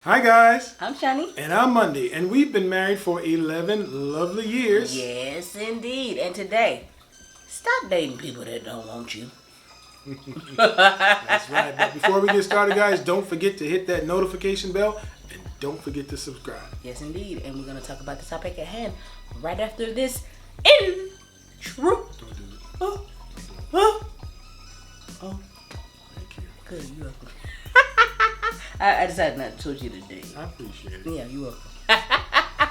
Hi guys, I'm Shauni. and I'm Mondi, and we've been married for 11 lovely years. Yes, indeed. And today, stop dating people that don't want you. That's right, but before we get started guys, don't forget to hit that notification bell, and don't forget to subscribe. Yes, indeed. And we're going to talk about the topic at hand right after this intro. Don't do it. Oh, Thank you. good. You're welcome. I decided not to touch you today. I appreciate it. Yeah, you're welcome.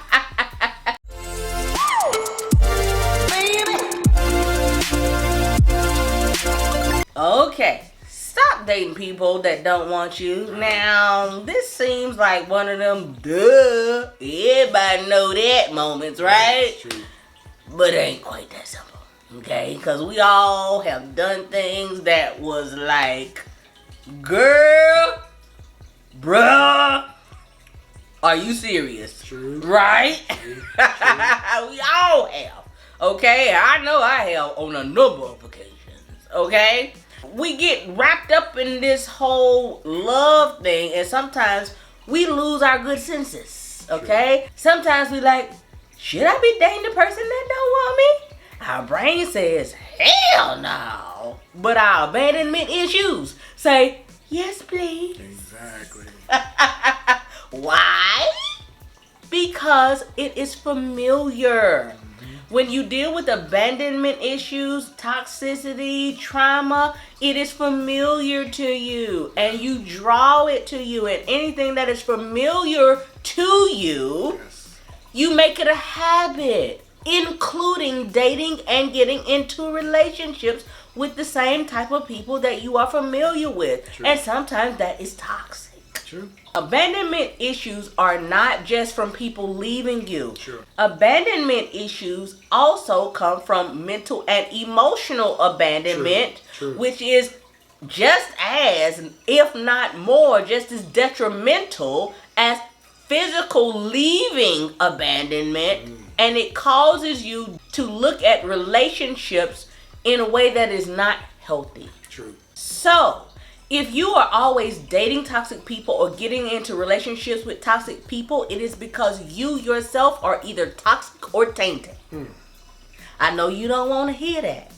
Okay, stop dating people that don't want you. Now, this seems like one of them duh, everybody know that moments, right? That's true. But it ain't quite that simple, okay? Because we all have done things that was like, girl, bruh, are you serious? True. Right? True. We all have. Okay? I know I have on a number of occasions. Okay? We get wrapped up in this whole love thing, and sometimes we lose our good senses. Okay? True. Sometimes we like, should I be dating the person that don't want me? Our brain says, hell no. But our abandonment issues say, yes, please. Exactly. Why? Because it is familiar. When you deal with abandonment issues, toxicity, trauma, it is familiar to you. And you draw it to you. And anything that is familiar to you, Yes. you make it a habit, including dating and getting into relationships with the same type of people that you are familiar with. True. And sometimes that is toxic. True. Abandonment issues are not just from people leaving you. Sure. Abandonment issues also come from mental and emotional abandonment, True. which is just as, if not more, just as detrimental as physical leaving abandonment. And it causes you to look at relationships in a way that is not healthy. True. So, if you are always dating toxic people or getting into relationships with toxic people, it is because you yourself are either toxic or tainted. I know you don't want to hear that.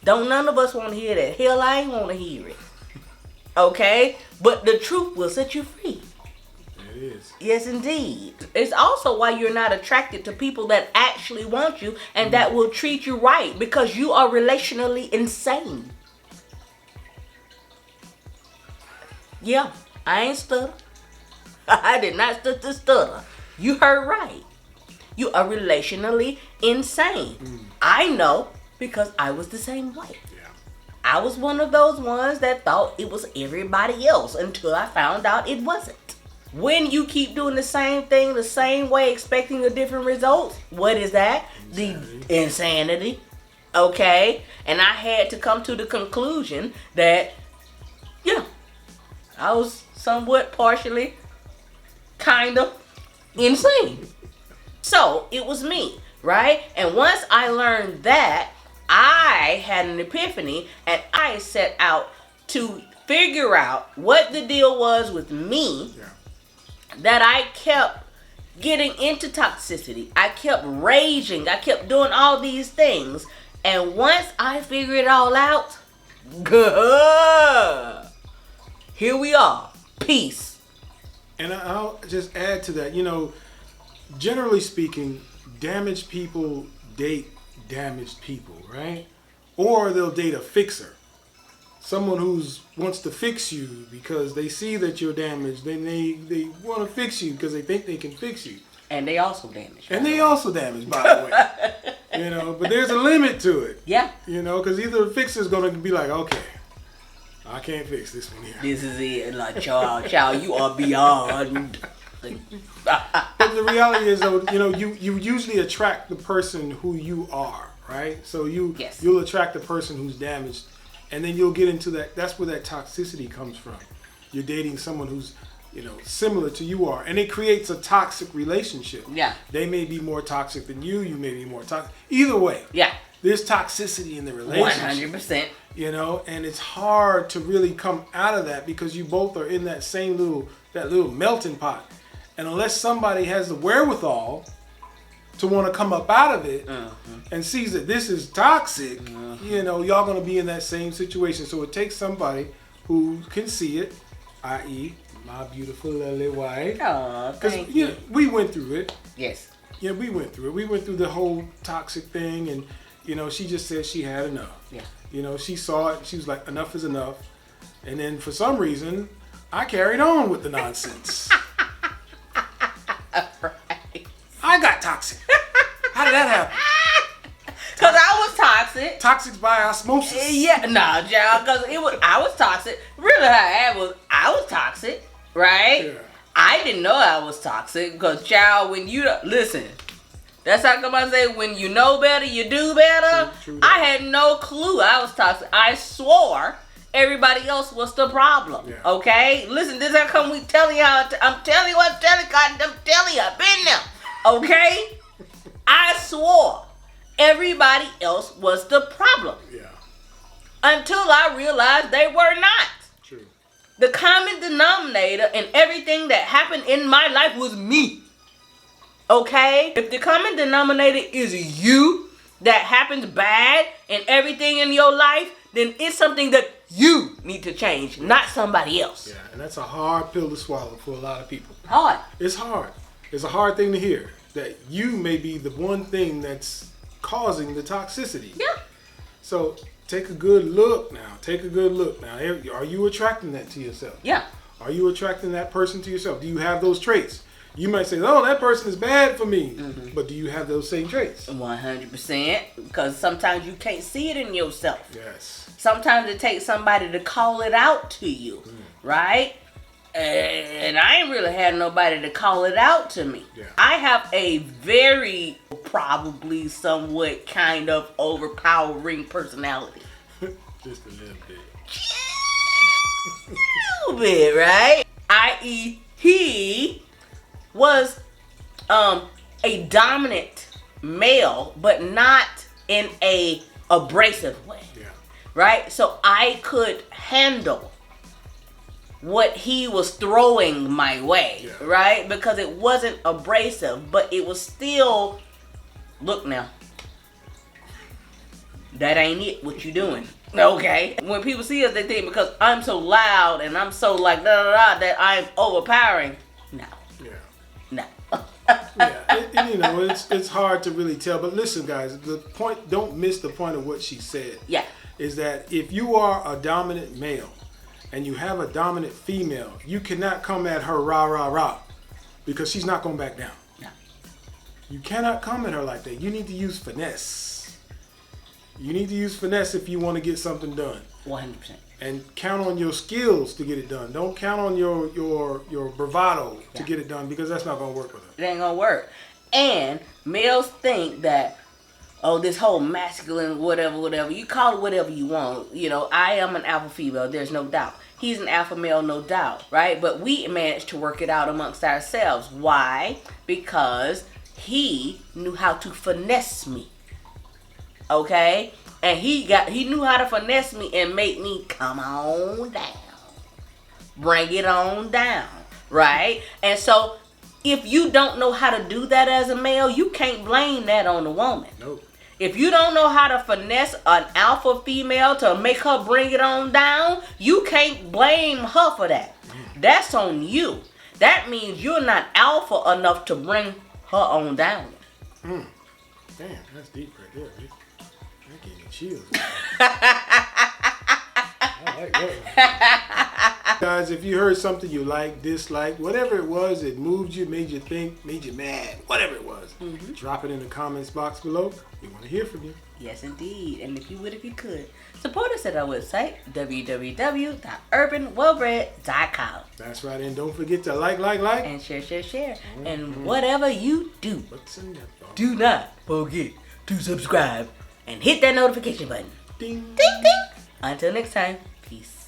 Don't none of us want to hear that. Hell, I ain't want to hear it. Okay? But the truth will set you free. It is. Yes, indeed. It's also why you're not attracted to people that actually want you and that will treat you right, because you are relationally insane. Yeah, I ain't stutter. I did not stutter. You heard right. You are relationally insane. I know, because I was the same way. Yeah. I was one of those ones that thought it was everybody else until I found out it wasn't. When you keep doing the same thing the same way, expecting a different result, what is that? Insanity. The insanity. Okay? And I had to come to the conclusion that, yeah, I was somewhat partially kind of insane. So it was me, right? And once I learned that, I had an epiphany and I set out to figure out what the deal was with me. Yeah. That I kept getting into toxicity. I kept raging. I kept doing all these things. And once I figured it all out, here we are. Peace. And I'll just add to that, generally speaking, damaged people date damaged people, right? Or they'll date a fixer. Someone who wants to fix you because they see that you're damaged. Then they want to fix you because they think they can fix you. And they also damaged. And they also damaged, by the way. But there's a limit to it. Yeah. Because either the fixer's going to be like, okay, I can't fix this one here. This is it. Like, child, you are beyond. But the reality is, though, you usually attract the person who you are, right? So you'll attract the person who's damaged. And then you'll get into that. That's where that toxicity comes from. You're dating someone who's, similar to you are. And it creates a toxic relationship. Yeah. They may be more toxic than you. You may be more toxic. Either way. Yeah. there's toxicity in the relationship. 100%. You know, and it's hard to really come out of that because you both are in that same little melting pot. And unless somebody has the wherewithal to want to come up out of it and sees that this is toxic, you know, y'all going to be in that same situation. So it takes somebody who can see it, i.e., my beautiful lovely wife. Oh, thank you. Know, we went through it. Yes. Yeah, we went through it. We went through the whole toxic thing, and you know, she just said she had enough. Yeah. You know, she saw it. She was like, enough is enough. And then for some reason, I carried on with the nonsense. Right. I got toxic. How did that happen? Because I was toxic. Toxic by osmosis. Yeah, nah, child, because I was toxic. Really, how I was toxic, right? Yeah. I didn't know I was toxic because, child, when you listen, that's how come I say when you know better, you do better. True I had no clue I was toxic. I swore everybody else was the problem. Yeah. Okay, listen, this is how come we telling y'all. I'm telling you, I'm telling you, I've been there. Okay, I swore everybody else was the problem. Yeah. Until I realized they were not. True. The common denominator in everything that happened in my life was me. Okay? If the common denominator is you, that happens bad in everything in your life, then it's something that you need to change, not somebody else. Yeah, and that's a hard pill to swallow for a lot of people. Hard. It's hard. It's a hard thing to hear that you may be the one thing that's causing the toxicity. Yeah. So take a good look now. Take a good look now. Are you attracting that to yourself? Yeah. Are you attracting that person to yourself? Do you have those traits? You might say, oh, that person is bad for me. Mm-hmm. But do you have those same traits? 100%. Because sometimes you can't see it in yourself. Yes. Sometimes it takes somebody to call it out to you. Right? And I ain't really had nobody to call it out to me. Yeah. I have a very, probably somewhat kind of overpowering personality. Just a little bit. A little bit, right? I.e., he was a dominant male, but not in a abrasive way. Yeah. Right? So I could handle what he was throwing my way, right? Because it wasn't abrasive, but it was still, look now, that ain't it, what you doing, okay? When people see us, they think because I'm so loud and I'm so like da-da-da that I'm overpowering. No. Yeah. No. Yeah, and you know, it's hard to really tell, but listen guys, the point, don't miss the point of what she said. Yeah. Is that if you are a dominant male, and you have a dominant female, you cannot come at her rah, rah, rah, because she's not going to back down. No. You cannot come at her like that. You need to use finesse. You need to use finesse if you want to get something done. 100%. And count on your skills to get it done. Don't count on your bravado to get it done, because that's not going to work with her. It ain't going to work. And males think that, oh, this whole masculine, whatever. You call it whatever you want. You know, I am an alpha female. There's no doubt. He's an alpha male, no doubt, right? But we managed to work it out amongst ourselves. Why? Because he knew how to finesse me. Okay? And he knew how to finesse me and make me come on down. Bring it on down, right? And so if you don't know how to do that as a male, you can't blame that on the woman. Nope. If you don't know how to finesse an alpha female to make her bring it on down, you can't blame her for that. That's on you. That means you're not alpha enough to bring her on down. Damn, that's deep right there, man. That gave me chills. I like that one. Guys, if you heard something you like, dislike, whatever it was, it moved you, made you think, made you mad, whatever it was, drop it in the comments box below. We want to hear from you. Yes, indeed. And if you could, support us at our website, www.urbanwellbred.com. That's right. And don't forget to like. And share. And whatever you do, What's in that box? do not forget to subscribe and hit that notification button. Ding. Ding, ding. Until next time, peace.